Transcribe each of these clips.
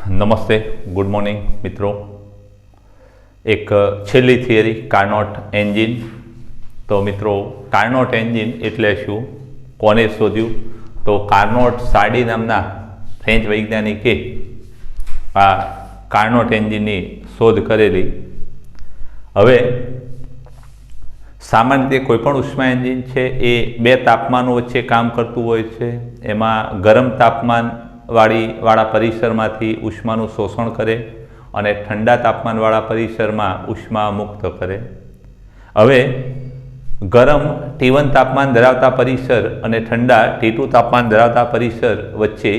નમસ્તે, good morning મિત્રો। એક છેલ્લી થિયરી કાર્નોટ એન્જિન। તો મિત્રો કાર્નોટ એન્જિન એટલે શું, કોને શોધ્યું? તો કાર્નોટ સાડી નામના ફ્રેન્ચ વૈજ્ઞાનિકે આ કાર્નોટ એન્જિનની શોધ કરેલી। હવે સામાન્ય રીતે કોઈપણ ઉષ્મા એન્જિન છે એ બે તાપમાનો વચ્ચે કામ કરતું હોય છે। એમાં ગરમ તાપમાનવાળા પરિસરમાંથી ઉષ્માનું શોષણ કરે અને ઠંડા તાપમાનવાળા પરિસરમાં ઉષ્મા મુક્ત કરે। હવે ગરમ T1 તાપમાન ધરાવતા પરિસર અને ઠંડા T2 તાપમાન ધરાવતા પરિસર વચ્ચે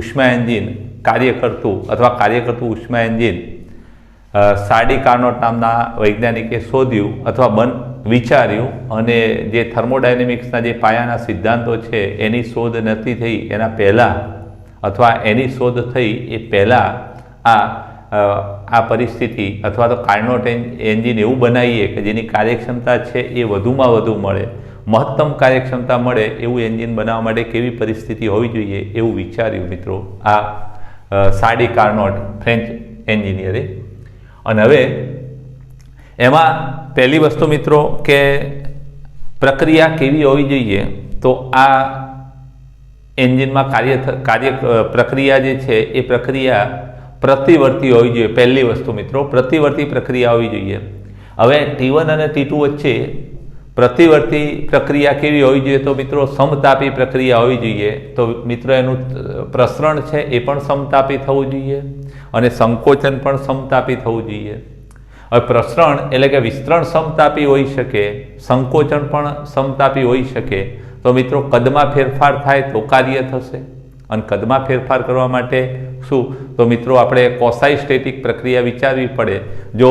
ઉષ્મા એન્જિન કાર્ય કરતું ઉષ્મા એન્જિન સાડી કાર્નોટ નામના વૈજ્ઞાનિકે શોધ્યું અથવા વિચાર્યું। અને જે થર્મોડાયનેમિક્સના જે પાયાના સિદ્ધાંતો છે એની શોધ નથી થઈ એના પહેલાં, અથવા એની શોધ થઈ એ પહેલાં આ પરિસ્થિતિ અથવા તો કાર્નોટ એન્જિન એવું બનાવીએ કે જેની કાર્યક્ષમતા છે એ વધુમાં વધુ મળે, મહત્તમ કાર્યક્ષમતા મળે એવું એન્જિન બનાવવા માટે કેવી પરિસ્થિતિ હોવી જોઈએ એવું વિચાર્યું મિત્રો આ સાડી કાર્નોટ ફ્રેન્ચ એન્જિનિયરે। અને હવે એમાં પહેલી વસ્તુ મિત્રો કે પ્રક્રિયા કેવી હોવી જોઈએ, તો આ એન્જિનમાં પ્રક્રિયા જે છે એ પ્રક્રિયા પ્રતિવર્તી હોવી જોઈએ। પહેલી વસ્તુ મિત્રો પ્રતિવર્તી પ્રક્રિયા હોવી જોઈએ। હવે T1 અને T2 વચ્ચે પ્રતિવર્તી પ્રક્રિયા કેવી હોવી જોઈએ, તો મિત્રો સમતાપી પ્રક્રિયા હોવી જોઈએ। તો મિત્રો એનું પ્રસરણ છે એ પણ સમતાપી થવું જોઈએ અને સંકોચન પણ સમતાપી થવું જોઈએ। હવે પ્રસરણ એટલે કે વિસ્તરણ સમતાપી હોઈ શકે, સંકોચન પણ સમતાપી હોઈ શકે। તો મિત્રો કદમાં ફેરફાર થાય તો કાર્ય થશે, અને કદમાં ફેરફાર કરવા માટે શું, તો મિત્રો આપણે કોસાઇસ્ટેટિક પ્રક્રિયા વિચારવી પડે। જો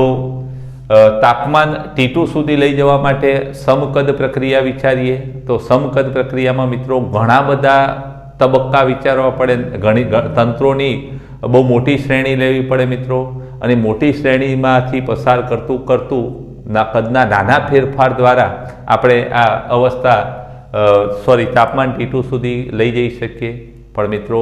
તાપમાન T2 સુધી લઈ જવા માટે સમકદ પ્રક્રિયા વિચારીએ તો સમકદ પ્રક્રિયામાં મિત્રો ઘણા બધા તબક્કા વિચારવા પડે, ઘણી તંત્રોની બહુ મોટી શ્રેણી લેવી પડે મિત્રો, અને મોટી શ્રેણીમાંથી પસાર કરતું કદના નાના ફેરફાર દ્વારા આપણે આ તાપમાન T2 સુધી લઈ જઈ શકીએ। પણ મિત્રો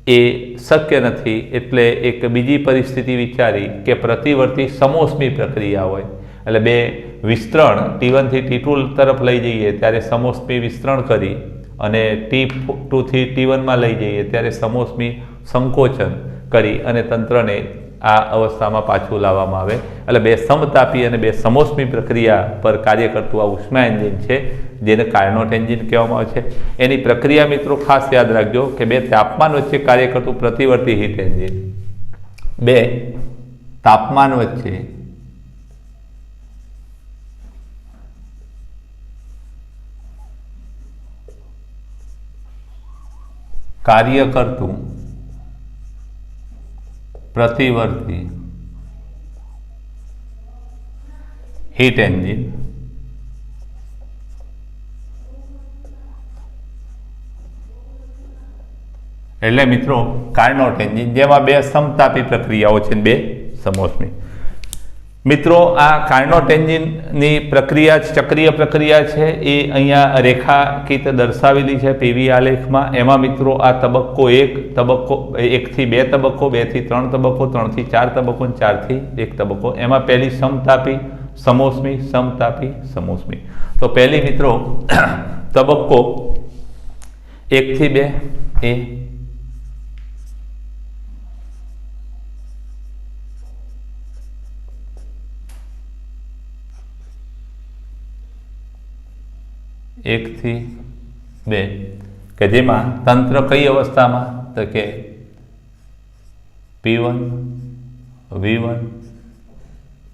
એ શક્ય નથી, એટલે એક બીજી પરિસ્થિતિ વિચારી કે પ્રતિવર્તી સમોષ્મી પ્રક્રિયા હોય, એટલે બે વિસ્તરણ T1 થી T2 તરફ લઈ જઈએ ત્યારે સમોષ્મી વિસ્તરણ કરી, અને T2 થી T1 લઈ જઈએ ત્યારે સમોષ્મી સંકોચન કરી અને તંત્રને આ અવસ્થામાં પાછું લાવવામાં આવે। એટલે બે સમતાપી અને બે સમોષ્મી પ્રક્રિયા પર કાર્ય કરતું આ ઉષ્મા એન્જિન છે જેને કાર્નોટ એન્જિન કહેવામાં આવે છે। એની પ્રક્રિયા મિત્રો ખાસ યાદ રાખજો કે બે તાપમાન વચ્ચે કાર્ય કરતું પ્રતિવર્તી હીટ એન્જિન, બે તાપમાન વચ્ચે કાર્ય કરતું પ્રતિવર્તી હીટ એન્જિન એટલે મિત્રો કાર્નોટ એન્જિન, જેમાં બે સમતાપી પ્રક્રિયાઓ છે, બે સમોષ્મી। મિત્રો આ કાર્નોટ એન્જિનની પ્રક્રિયા ચક્રીય પ્રક્રિયા છે એ અહીંયા રેખાકિત દર્શાવેલી છે પીવી આલેખમાં। એમાં મિત્રો આ તબક્કો 1 થી 2 તબક્કો, 2 થી 3 તબક્કો, 3 થી 4 તબક્કો, 4 થી 1 તબક્કો। એમાં પહેલી સમતાપી સમોષ્મી, સમતાપી સમોષ્મી। તો પહેલી મિત્રો તબક્કો 1 થી 2 એ એક થી 2 કે જેમાં તંત્ર કઈ અવસ્થામાં, તો કે P1 V1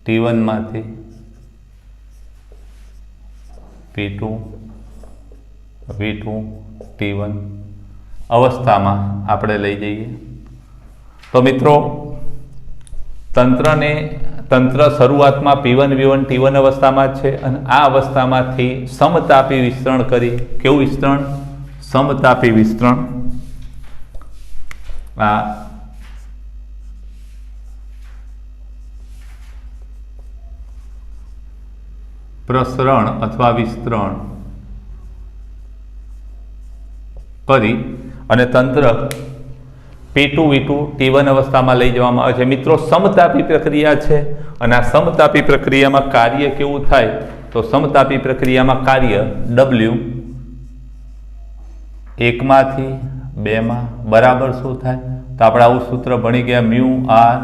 T1 માંથી P2 V2 T1 અવસ્થામાં આપણે લઈ જઈએ। તો મિત્રો તંત્ર શરૂઆતમાં P1 V1 T1 અવસ્થામાં છે, અને આ અવસ્થામાંથી સમતાપી વિસ્તરણ કરી, કેવું વિસ્તરણ? સમતાપી વિસ્તરણ। આ પ્રસરણ અથવા વિસ્તરણ કરી અને તંત્ર P2 V2 T1 અવસ્થામાં લઈ જવામાં આવે છે। મિત્રો સમતાપી પ્રક્રિયા છે અને આ સમતાપી પ્રક્રિયામાં કાર્ય કેવું થાય તો સમતાપી પ્રક્રિયામાં કાર્ય W 1 માંથી 2 માં બરાબર શું થાય તો આપણે આવું સૂત્ર ભણી ગયા mu R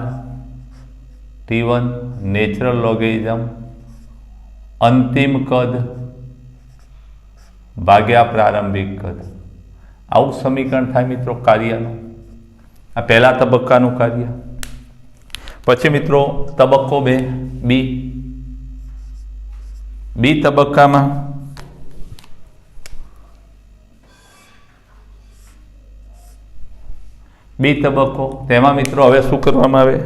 T1 natural logarithm અંતિમ કદ ભાગ્યા પ્રારંભિક કદ। આવું સમીકરણ થાય મિત્રો કાર્યનું। આ પહેલા તબક્કાનું કાર્ય। પછી મિત્રો તબક્કો 2 બી તબક્કામાં બી તબક્કો તેમાં મિત્રો હવે શું કરવામાં આવે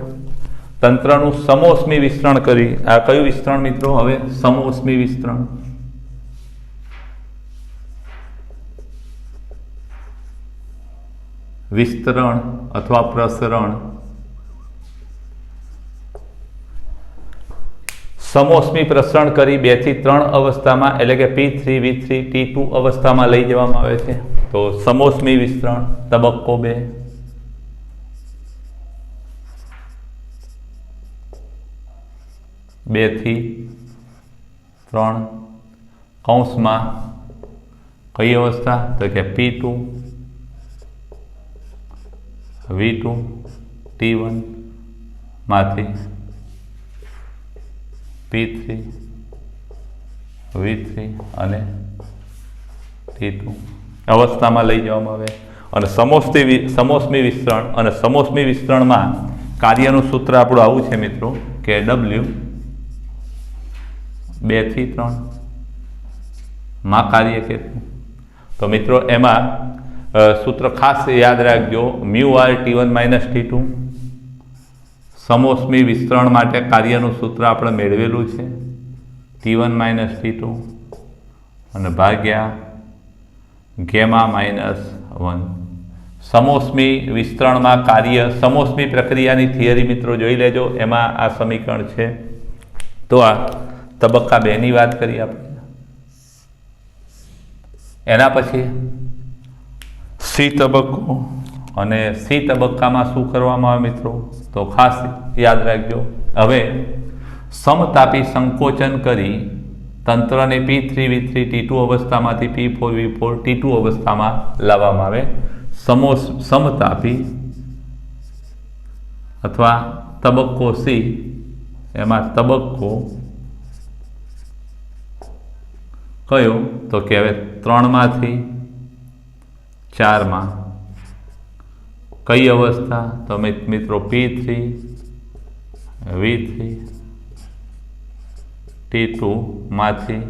તંત્રનું સમોષ્મી વિસ્તરણ કરી। આ કયું વિસ્તરણ મિત્રો હવે સમોષ્મી વિસ્તરણ। વિસ્તરણ અથવા પ્રસરણ સમોષ્મી પ્રસરણ કરી 2 થી 3 અવસ્થામાં એટલે કે P3 V3 T2 અવસ્થામાં લઈ જવામાં આવે છે। તો સમોષ્મી વિસ્તરણ તબક્કો 2 2 થી 3 કૌંસમાં કઈ અવસ્થા તો કે P2 V2 T1 માંથી P3 V3 અને T2 અવસ્થામાં લઈ જવામાં આવે અને સમોષ્મી વિસ્તરણ અને સમોષ્મી વિસ્તરણમાં કાર્યનું સૂત્ર આપણું આવું છે મિત્રો કે W 2 થી 3 માં કાર્ય કેટલું તો મિત્રો એમાં સૂત્ર ખાસ યાદ રાખજો mu R T1 minus T2 સમોષ્મી વિસ્તરણ માટે કાર્યનું સૂત્ર આપણે મેળવેલું છે T1 માઇનસ T2 અને ભાગ્યા ગેમા માઇનસ 1। સમોષ્મી વિસ્તરણમાં કાર્ય સમોષ્મી પ્રક્રિયાની થિયરી મિત્રો જોઈ લેજો એમાં આ સમીકરણ છે। તો આ તબક્કા 2 ની વાત કરી આપણે। એના પછી સી તબક્કો અને સી તબક્કામાં શું કરવામાં આવે મિત્રો તો ખાસ યાદ રાખજો હવે સમતાપી સંકોચન કરી તંત્રને P3 V3 T2 અવસ્થામાંથી P4 V4 T2 અવસ્થામાં લાવવામાં આવે। સમતાપી અથવા તબક્કો સી એમાં તબક્કો કયો તો કે હવે 3 માંથી 4 માં કઈ અવસ્થા તો મિત્રો P3 V3 T2 માંથી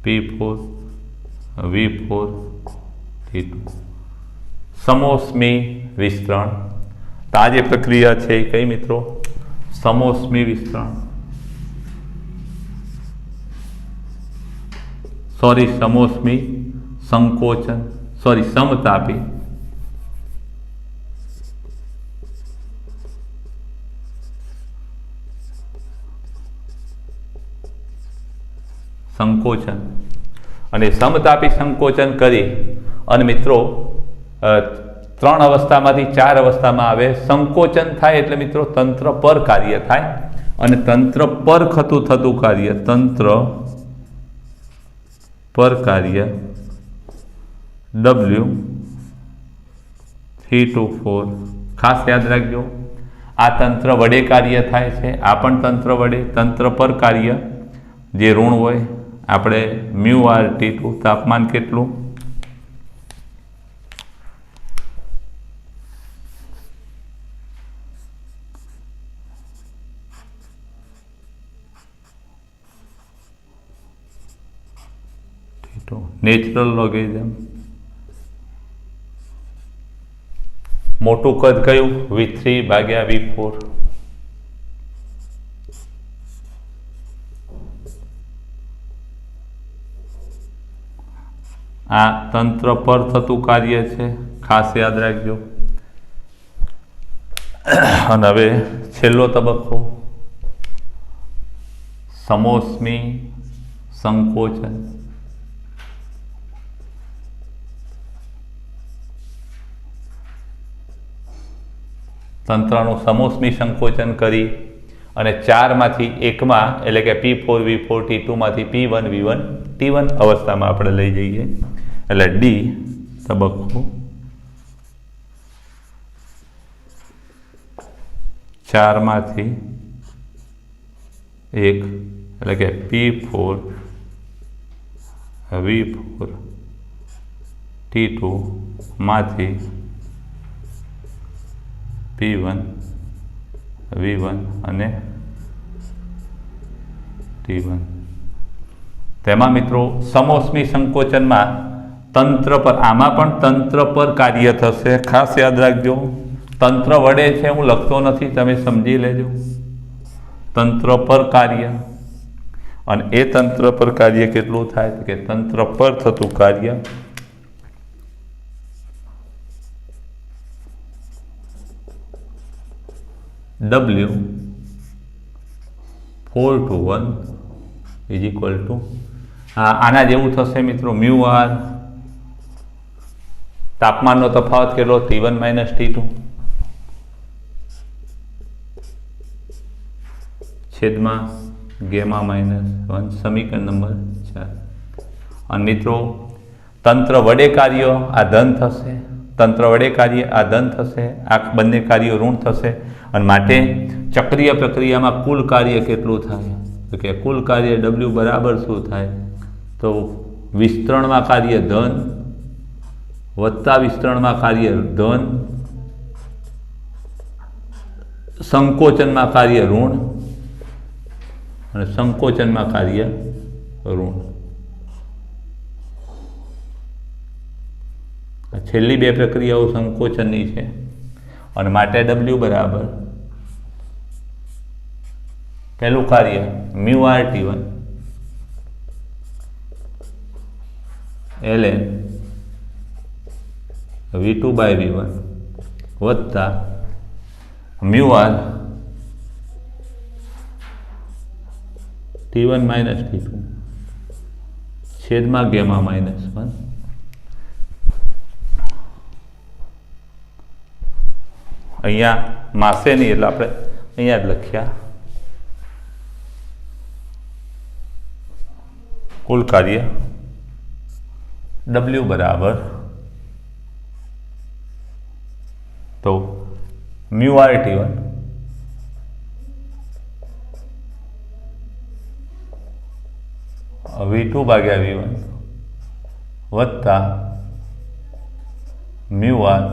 P4 V4 T2 સમોષ્મી વિસ્તરણ। તો આ જે પ્રક્રિયા છે એ કઈ મિત્રો સમોષ્મી વિસ્તરણ સમોષ્મી સંકોચન સમતાપી સંકોચન અને સમતાપી સંકોચન કરી અને મિત્રો 3 અવસ્થામાંથી 4 અવસ્થામાં આવે। સંકોચન થાય એટલે મિત્રો તંત્ર પર કાર્ય થાય અને તંત્ર પર થતું કાર્ય તંત્ર પર કાર્ય W 3 to 4 ખાસ યાદ રાખજો આ તંત્ર વડે કાર્ય થાય છે। આ પણ તંત્ર વડે તંત્ર પર કાર્ય જે ઋણ હોય આપણે મ્યુ આર T2 તાપમાન કેટલું નેચરલ લોગેરિધમ મોટું કદ કયું V3 ભાગ્યા V4 આ તંત્ર પર થતું કાર્ય છે ખાસ યાદ રાખજો। અને હવે છેલ્લો તબક્કો સમોષ્મી સંકોચન। તંત્રનું સમોષ્મી સંકોચન કરી અને 4માંથી 1માં એટલે કે P4 V4 T2માંથી P1 V1 T1 અવસ્થામાં આપણે લઈ જઈએ એટલે ડી તબક્કો 4માંથી 1 એટલે કે P4 V4 T2 માંથી P1 V1 અને T1 તેમાં મિત્રો સમોષ્મી સંકોચનમાં તંત્ર પર આમાં પણ તંત્ર પર કાર્ય થશે. ખાસ યાદ રાખજો, તંત્ર વડે છે હું લખતો નથી, તમે સમજી લેજો. તંત્ર પર કાર્ય અને એ તંત્ર પર કાર્ય કેટલું થાય કે તંત્ર પર થતું કાર્ય W 4 to 1 is equal two આના જેવું થશે મિત્રો મ્યુ આર તાપમાનનો તફાવત કેટલો T1 માઇનસ T2 છેદમાં ગેમા માઇનસ 1 સમીકરણ નંબર 4. અને મિત્રો તંત્ર વડે કાર્ય આ ધન થશે, તંત્ર વડે કાર્ય આ ધન થશે, આ બંને કાર્યો ઋણ થશે અને માટે ચક્રીય પ્રક્રિયામાં કુલ કાર્ય કેટલું થાય તો કે કુલ કાર્ય W બરાબર શું થાય તો વિસ્તરણમાં કાર્ય ધન વત્તા વિસ્તરણમાં કાર્ય ધન સંકોચનમાં કાર્ય ઋણ અને સંકોચનમાં કાર્ય ઋણ. છેલ્લી બે પ્રક્રિયાઓ સંકોચનની છે અને માટે W બરાબર પહેલું કાર્ય mu R T1 ln V2 by V1 વત્તા mu R T1 minus T2 છેદમાં ગેમા માઇનસ 1. અહીંયા માસે નહીં એટલે આપણે અહીંયા જ લખ્યા કુલ કાર્ય W બરાબર તો મ્યુ આર T1 V2 ભાગ્યા V1 વત્તા mu R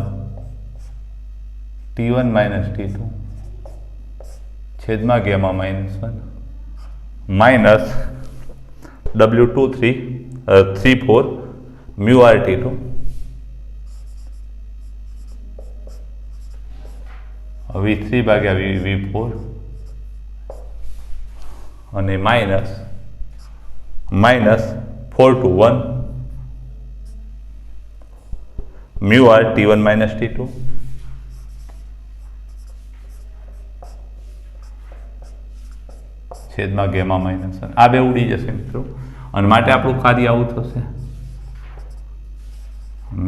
T1 minus T2 છેદમાં gamma minus 1 minus W2 3 4 mu R T2 V3 ભાગ્યા V4 અને minus 4 to 1 mu R T1 minus T2 છેદમાં ગેમા માઇનસ 1. આ બે ઉડી જશે મિત્રો અને માટે આપણું કાર્ય આવું થશે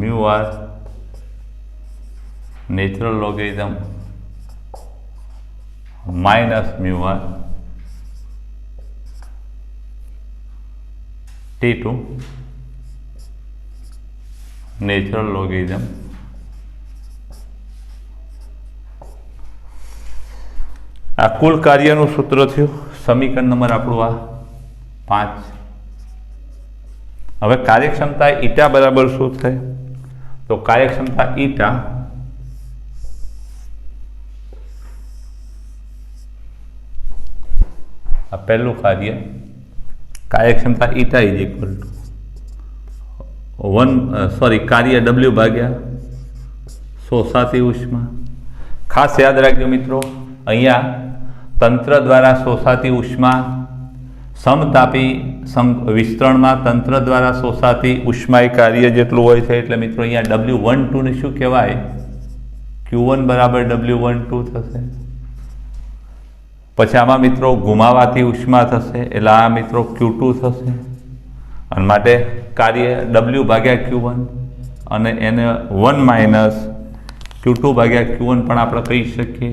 mu R natural logarithm minus mu R T2 natural logarithm આ કુલ કાર્યનું સૂત્ર થયું. સમીકરણ નંબર આપણું આ 5. હવે કાર્યક્ષમતા ઈટા બરાબર શું થાય તો કાર્યક્ષમતા ઈટા આ પહેલું કાર્યક્ષમતા ઈટા ઇઝ ઇક્વલ ટુ 1 કાર્ય W ભાગ્યા શોષાતી ઉષ્મા. ખાસ યાદ રાખજો મિત્રો, અહીંયા તંત્ર દ્વારા શોષાતી ઉષ્મા સમતાપી વિસ્તરણમાં તંત્ર દ્વારા શોષાતી ઉષ્માય કાર્ય જેટલું હોય છે એટલે મિત્રો અહીંયા W12 ને શું કહેવાય Q1 બરાબર W12 થશે. પછી આમાં મિત્રો ગુમાવાતી ઉષ્મા થશે એટલે આ મિત્રો Q2 થશે અને માટે કાર્ય W ભાગ્યા Q1 અને એને 1 માઇનસ Q2 ભાગ્યા Q1 પણ આપણે કહી શકીએ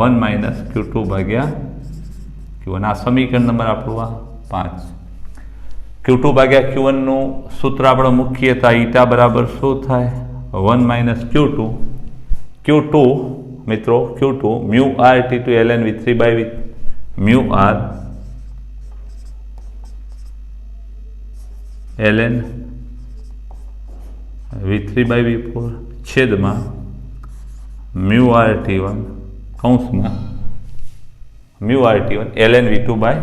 1 માઇનસ Q2 ભાગ્યા Q1. આ સમીકરણ નંબર આપણું આ 5. Q2 ભાગ્યા Q1 નું સૂત્ર આપણે મૂકીએ તો ઈટા બરાબર શું થાય 1 માઇનસ Q2 મિત્રો Q2 mu R T2 ln V3 by mu R ln V3 by V4 છેદમાં મ્યુ આર T1 કૌંસમાં mu R T1 ln V2 by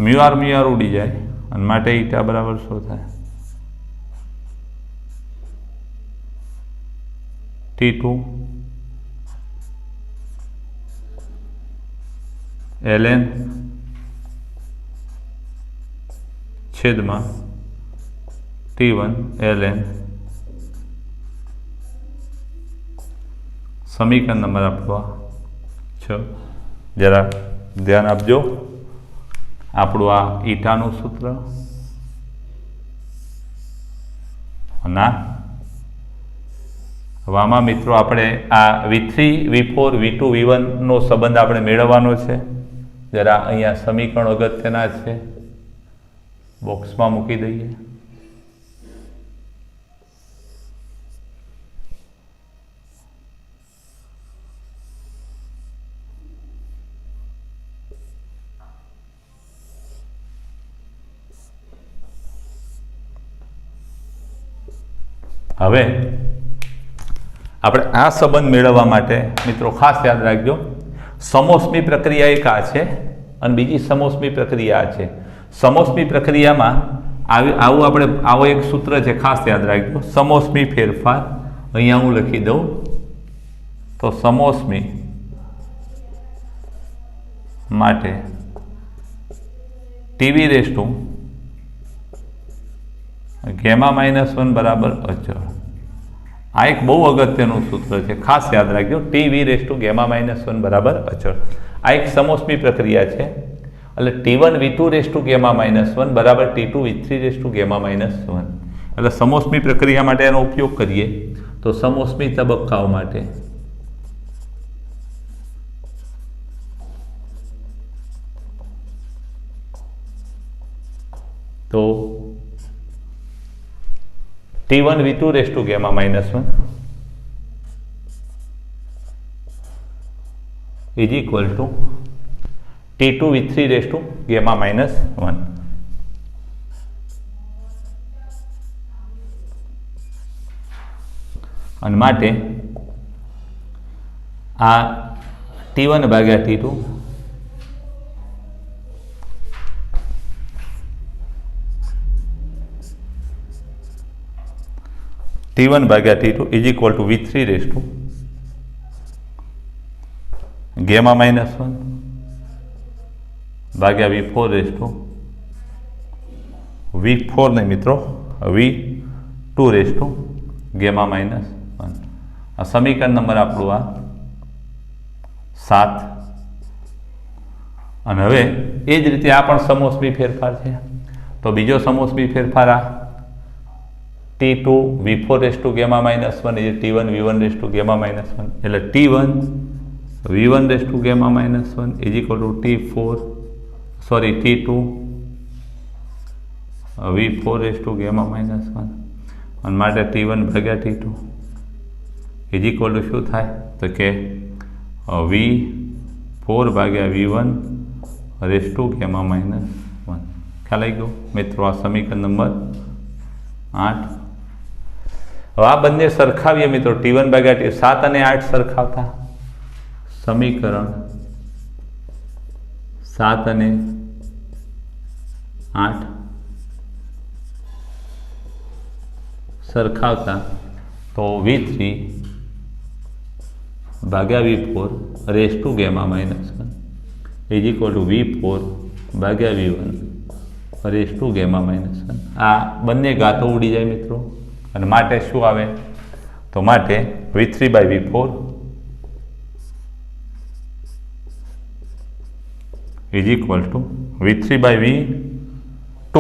mu R ઉડી જાય અને માટે ઈટા બરાબર શું થાય T2 ln છેદમાં T1 ln સમીકરણ નંબર આપણો 6. જરા ધ્યાન આપજો આપણું આ ઈટાનું સૂત્ર ના આમાં મિત્રો આપણે આ V3 V4 V2 V1 નો સંબંધ આપણે મેળવવાનો છે. જરા અહીંયા સમીકરણ અગત્યના છે, બોક્સમાં મૂકી દઈએ. હવે આપણે આ સંબંધ મેળવવા માટે મિત્રો ખાસ યાદ રાખજો, સમોષ્મી પ્રક્રિયા એક આ છે અને બીજી સમોષ્મી પ્રક્રિયા આ છે. સમોષ્મી પ્રક્રિયામાં આવો એક સૂત્ર છે, ખાસ યાદ રાખજો. સમોષ્મી ફેરફાર અહીંયા હું લખી દઉં તો સમોષ્મી માટે ટીવી રેસ્ટુ ગેમા -1 બરાબર અચળ. આ એક બહુ અગત્યનું સૂત્ર છે, ખાસ યાદ રાખજો. ટીવી રેસ્ટુ ગેમા -1 બરાબર અચળ. આ એક સમોષ્મી પ્રક્રિયા છે. એટલે T1 V2 રેસ્ટુ ગેમા -1 બરાબર T2 V3 રેસ્ટુ ગેમા -1. એટલે સમોષ્મી પ્રક્રિયા માટે એનો ઉપયોગ કરીએ તો સમોષ્મી તબક્કાઓ માટે તો T1 V2 raised to gamma -1 is equal to T2 V3 raised to gamma -1. અને માટે આ T1 ભાગ્યા T2 T1 ભાગ્યા T2 is equal to V3 raised to gamma -1 ભાગ્યા V4 રેસ્ટુ V4 નહીં મિત્રો V2 રેસ્ટુ ગેમા -1. આ સમીકરણ નંબર આપણું આ 7. અને હવે એ જ રીતે આ પણ સમોષ્મી ફેરફાર છે. તો બીજો સમોષ્મી ફેરફાર આ T2 V4 રેસ્ટુ ગેમા -1 એ T1 V1 રેસ્ટુ ગેમા -1. એટલે T1 V1 raised to gamma -1 is equal to T2 V4 raised to gamma -1. અને માટે T1 ભાગ્યા T2 ઇઝ ઇક્વલ ટુ શું થાય તો કે V4 ભાગ્યા V1 રેસ્ટુ ગેમા -1. ખ્યાલ આવી ગયો મિત્રો? આ સમીકરણ નંબર 8. હવે આ બંને સરખાવીએ મિત્રો, T1 ભાગ્યા T2 7 અને 8 સરખાવતા સમીકરણ 7 અને 8 સરખાવતા તો V3 ભાગ્યા V4 raised to gamma -1 is equal to V4 ભાગ્યા V1 રેસ્ટુ ગેમા -1. આ બંને ગાતો ઉડી જાય મિત્રો. અને માટે શું આવે તો માટે V3 by V4 is equal to V3 by V2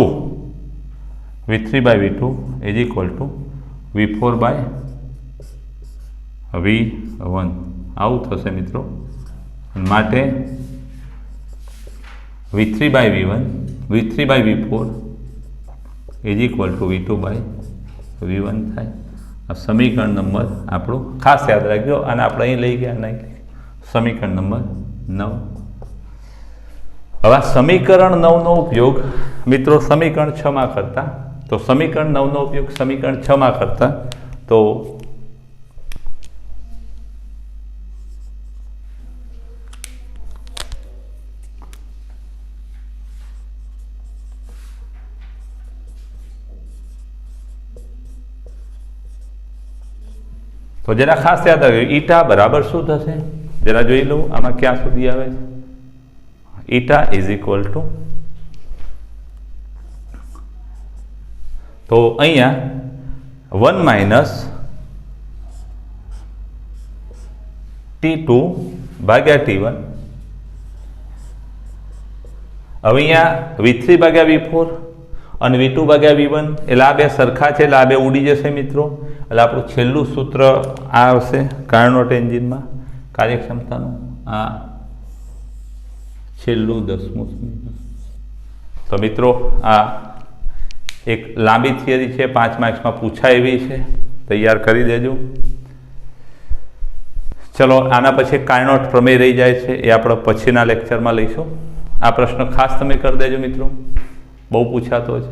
V3/V2 is equal to V4/V1 આવું થશે મિત્રો. માટે V3/V1 V3/V4 is equal two V2/V1 થાય. આ સમીકરણ નંબર આપણું ખાસ યાદ રાખજો. અને આપણે અહીં લઈ ગયા નહીં, સમીકરણ નંબર 9. હવે આ સમીકરણ 9નો ઉપયોગ મિત્રો સમીકરણ 6માં કરતા, તો સમીકરણ 9નો ઉપયોગ સમીકરણ 6માં કરતા તો જરા ખાસ યાદ આવ્યું, ઈટા બરાબર શું થશે જરા જોઈ લો. આમાં ક્યાં સુધી આવે છે? ઈટા ઇઝ ઇક્વલ ટુ, તો અહીંયા 1 માઇનસ T2/T1. હવે અહીંયા V3/V4 અને V2/V1 એટલે આ બે સરખા છે, એટલે આ બે ઉડી જશે મિત્રો. એટલે આપણું છેલ્લું સૂત્ર આ આવશે કાર્નોટ એન્જિનમાં કાર્યક્ષમતાનું. આ છેલ્લું 10મું સમીકરણ. તો મિત્રો આ એક લાંબી થિયરી છે, 5 માર્ક્સમાં પૂછાય એવી છે, તૈયાર કરી દેજો. ચલો આના પછી કાર્નોટ પ્રમેય રહી જાય છે, એ આપણે પછીના લેક્ચરમાં લઈશું. આ પ્રશ્ન ખાસ તમે કરી દેજો મિત્રો, બહુ પૂછાતો છે.